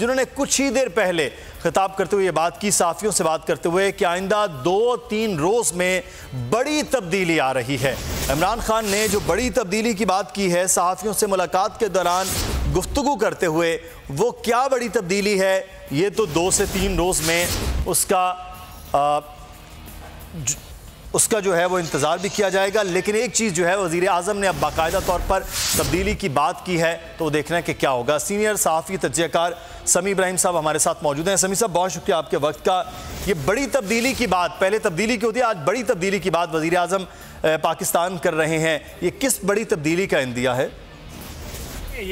जिन्होंने कुछ ही देर पहले खिताब करते हुए ये बात की, सहाफ़ियों से बात करते हुए, कि आइंदा 2-3 रोज़ में बड़ी तब्दीली आ रही है। इमरान खान ने जो बड़ी तब्दीली की बात की है सहाफ़ियों से मुलाकात के दौरान गुफ्तगू करते हुए, वो क्या बड़ी तब्दीली है ये तो 2 से 3 रोज़ में उसका जो है वो इंतज़ार भी किया जाएगा। लेकिन एक चीज़ जो है वज़ीर आज़म ने अब बाकायदा तौर पर तब्दीली की बात की है, तो देखना है कि क्या होगा। सीनियर सहाफ़ी तज्ज़ियाकार समी इब्राहिम साहब हमारे साथ मौजूद हैं। समी साहब, बहुत शुक्रिया आपके वक्त का। ये बड़ी तब्दीली की बात, पहले तब्दीली की होती है, आज बड़ी तब्दीली की बात वज़ीर आज़म पाकिस्तान कर रहे हैं, ये किस बड़ी तब्दीली का इंदिया है?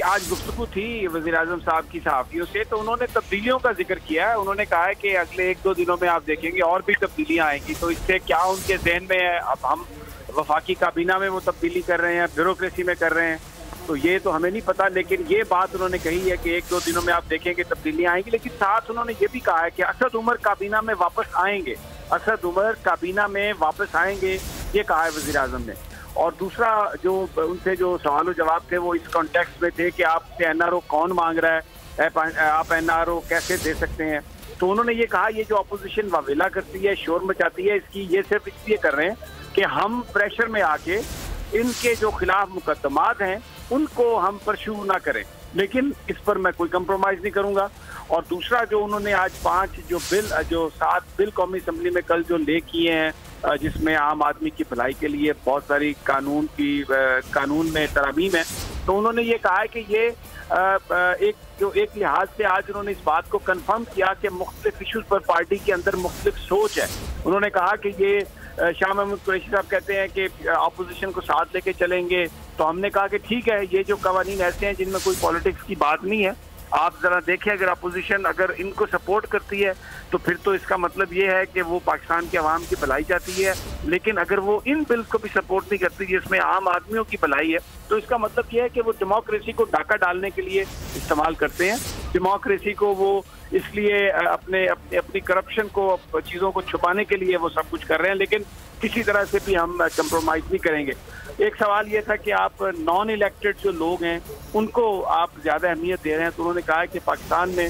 आज गुफ्तगू थी वज़ीर आज़म साहब की सहाफ़ियों से, तो उन्होंने तब्दीलियों का जिक्र किया है। उन्होंने कहा है कि अगले 1-2 दिनों में आप देखेंगे और भी तब्दीलियां आएंगी। तो इससे क्या उनके ज़हन में है, अब हम वफाकी काबीना में वो तब्दीली कर रहे हैं, ब्यूरोक्रेसी में कर रहे हैं, तो ये तो हमें नहीं पता। लेकिन ये बात उन्होंने कही है कि 1-2 दिनों में आप देखेंगे तब्दीलियां आएंगी। लेकिन साथ उन्होंने ये भी कहा है कि असद उमर काबीना में वापस आएंगे, असद उमर काबीना में वापस आएंगे, ये कहा है वज़ीर आज़म ने। और दूसरा जो उनसे जो सवाल जवाब थे वो इस कॉन्टेक्स्ट में थे कि आपसे एनआरओ कौन मांग रहा है, आप एनआरओ कैसे दे सकते हैं। तो उन्होंने ये कहा ये जो अपोजिशन वावेला करती है, शोर मचाती है, इसकी ये सिर्फ इसलिए कर रहे हैं कि हम प्रेशर में आके इनके जो खिलाफ मुकदमात हैं उनको हम परस्यू ना करें, लेकिन इस पर मैं कोई कंप्रोमाइज़ नहीं करूँगा। और दूसरा जो उन्होंने आज 7 बिल कौमी असम्बली में कल जो ले किए हैं, जिसमें आम आदमी की भलाई के लिए बहुत सारी कानून में तरमीम है, तो उन्होंने ये कहा है कि ये एक लिहाज से आज उन्होंने इस बात को कंफर्म किया कि मुख्तलिफ इशूज़ पर पार्टी के अंदर मुख्तलिफ सोच है। उन्होंने कहा कि ये शाह महमूद कुरैशी साहब कहते हैं कि अपोजिशन को साथ लेके चलेंगे, तो हमने कहा कि ठीक है, ये जो कवानीन ऐसे हैं जिनमें कोई पॉलिटिक्स की बात नहीं है, आप जरा देखें, अगर अपोजिशन अगर इनको सपोर्ट करती है तो फिर तो इसका मतलब ये है कि वो पाकिस्तान के अवाम की भलाई चाहती है। लेकिन अगर वो इन बिल्स को भी सपोर्ट नहीं करती जिसमें आम आदमियों की भलाई है, तो इसका मतलब ये है कि वो डेमोक्रेसी को डाका डालने के लिए इस्तेमाल करते हैं। डेमोक्रेसी को वो इसलिए अपनी करप्शन को, चीज़ों को छुपाने के लिए वो सब कुछ कर रहे हैं, लेकिन किसी तरह से भी हम कंप्रोमाइज़ नहीं करेंगे। एक सवाल ये था कि आप नॉन इलेक्टेड जो लोग हैं उनको आप ज़्यादा अहमियत दे रहे हैं, तो उन्होंने कहा है कि पाकिस्तान में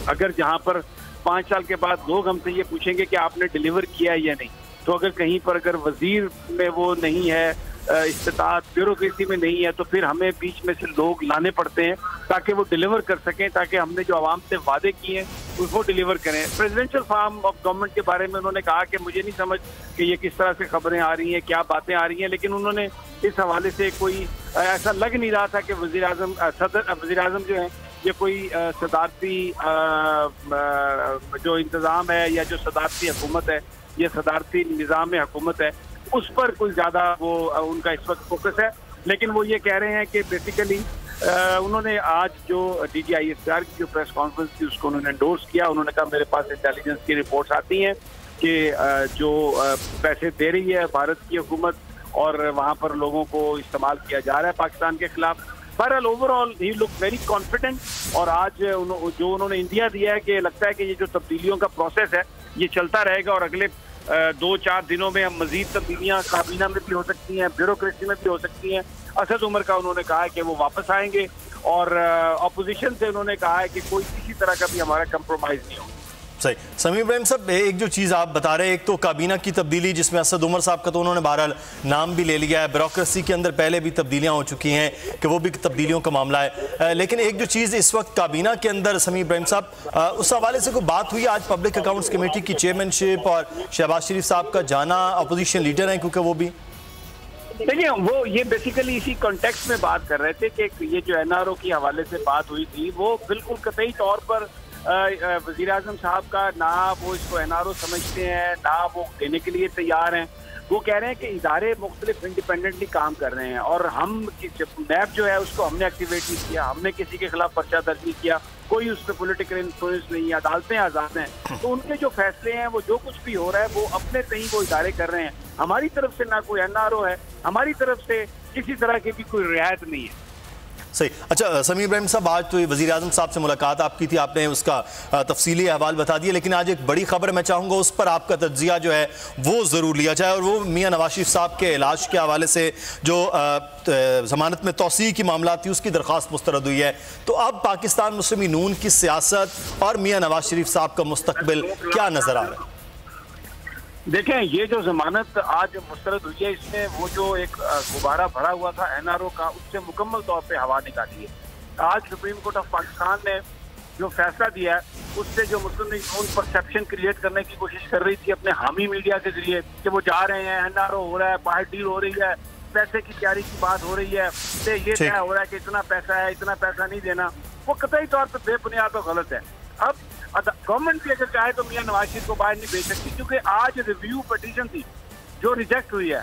अगर जहाँ पर 5 साल के बाद लोग हमसे ये पूछेंगे कि आपने डिलीवर किया है या नहीं, तो अगर कहीं पर अगर वजीर में वो नहीं है, इस्तिताअत ब्यूरोक्रेसी में नहीं है, तो फिर हमें बीच में से लोग लाने पड़ते हैं ताकि वो डिलीवर कर सकें, ताकि हमने जो आवाम से वादे किए हैं वो डिलीवर करें। प्रेसिडेंशियल फार्म ऑफ गवर्नमेंट के बारे में उन्होंने कहा कि मुझे नहीं समझ कि ये किस तरह से खबरें आ रही हैं, क्या बातें आ रही हैं, लेकिन उन्होंने इस हवाले से कोई ऐसा लग नहीं रहा था कि वज़ीर आज़म जो हैं ये कोई सदारती जो इंतज़ाम है या जो सदारती हुकूमत है, ये सदारती निज़ाम हुकूमत है, उस पर कोई ज़्यादा वो उनका इस वक्त फोकस है। लेकिन वो ये कह रहे हैं कि बेसिकली उन्होंने आज जो DGISR की जो प्रेस कॉन्फ्रेंस थी उसको उन्होंने एंडोर्स किया। उन्होंने कहा मेरे पास इंटेलिजेंस की रिपोर्ट्स आती हैं कि जो पैसे दे रही है भारत की हुकूमत और वहाँ पर लोगों को इस्तेमाल किया जा रहा है पाकिस्तान के खिलाफ। बहरहाल ओवरऑल ही लुक वेरी कॉन्फिडेंट। और आज जो उन्होंने इंडिया दिया है कि लगता है कि ये जो तब्दीलियों का प्रोसेस है ये चलता रहेगा और अगले 2-4 दिनों में हम मजीद तब्दीलियाँ काबीना में भी हो सकती हैं, ब्यूरोक्रेसी में भी हो सकती हैं। असद उमर का उन्होंने कहा है कि वो वापस आएंगे और अपोजिशन से उन्होंने कहा है कि कोई किसी तरह का भी हमारा कंप्रोमाइज़ नहीं होगा। सही। समी इब्राहिम साहब, एक जो चीज़ आप बता रहे हैं, एक तो काबीना की तब्दीली जिसमें असद उमर साहब का तो उन्होंने बहरहाल नाम भी ले लिया है, ब्यूरोक्रेसी के अंदर पहले भी तब्दीलियां हो चुकी हैं कि वो भी तब्दीलियों का मामला है। लेकिन एक जो चीज़ इस वक्त काबीना के अंदर समी इब्राहिम साहब, उस हवाले से कोई बात हुई आज पब्लिक अकाउंट्स कमेटी की चेयरमैनशिप और शहबाज शरीफ साहब का जाना, अपोजिशन लीडर हैं क्योंकि वो भी देखिए वो ये बेसिकली इसी कॉन्टेक्स्ट में बात कर रहे थे कि ये जो NRO के हवाले से बात हुई थी वो बिल्कुल कतई तौर पर वज़ीर आज़म साहब का ना वो इसको NRO समझते हैं ना वो देने के लिए तैयार हैं। वो कह रहे हैं कि इदारे मुख्तलिफ इंडिपेंडेंटली काम कर रहे हैं और हम नैब जो है उसको हमने एक्टिवेट नहीं किया, हमने किसी के खिलाफ पर्चा दर्ज नहीं किया, कोई उस पर पोलिटिकल इन्फ्लुएंस नहीं है, अदालतें आज़ाद हैं। तो उनके जो फैसले हैं वो जो कुछ भी हो रहा है वो अपने कहीं वो इदारे कर रहे हैं। हमारी तरफ से ना कोई NRO है, हमारी तरफ से किसी तरह की भी कोई रियायत नहीं है। सही। अच्छा समीर इब्राहिम साहब, आज तो वज़ीर आज़म साहब से मुलाकात आपकी थी, आपने उसका तफसीली अहवाल बता दिया, लेकिन आज एक बड़ी खबर मैं चाहूँगा उस पर आपका तज्जिया जो है वो ज़रूर लिया जाए, और वो मियाँ नवाज शरीफ साहब के इलाज के हवाले से जो ज़मानत में तौसीह की मामला थी उसकी दरख्वास्त मुस्तरद हुई है। तो अब पाकिस्तान मुस्लिम नून की सियासत और मियाँ नवाज शरीफ साहब का मुस्तकबिल क्या नज़र आ रहा है? देखें, ये जो जमानत आज मुस्तरद हुई है, इसमें वो जो एक गुब्बारा भरा हुआ था NRO का, उससे मुकम्मल तौर पे हवा निकाली है। आज सुप्रीम कोर्ट ऑफ पाकिस्तान ने जो फैसला दिया है, उससे जो मुस्लिम लीग नून परसेप्शन क्रिएट करने की कोशिश कर रही थी अपने हामी मीडिया के जरिए कि वो जा रहे हैं, NRO हो रहा है, बाहर डील हो रही है, पैसे की तैयारी की बात हो रही है, ये तय हो रहा है कि इतना पैसा है, इतना पैसा नहीं देना, वो कतई तौर पर बेबुनियाद और गलत है। अब गवर्नमेंट भी अगर चाहे तो मियां नवाज शरीफ को बाहर नहीं भेज सकती, क्योंकि आज रिव्यू पिटीशन थी जो रिजेक्ट हुई है।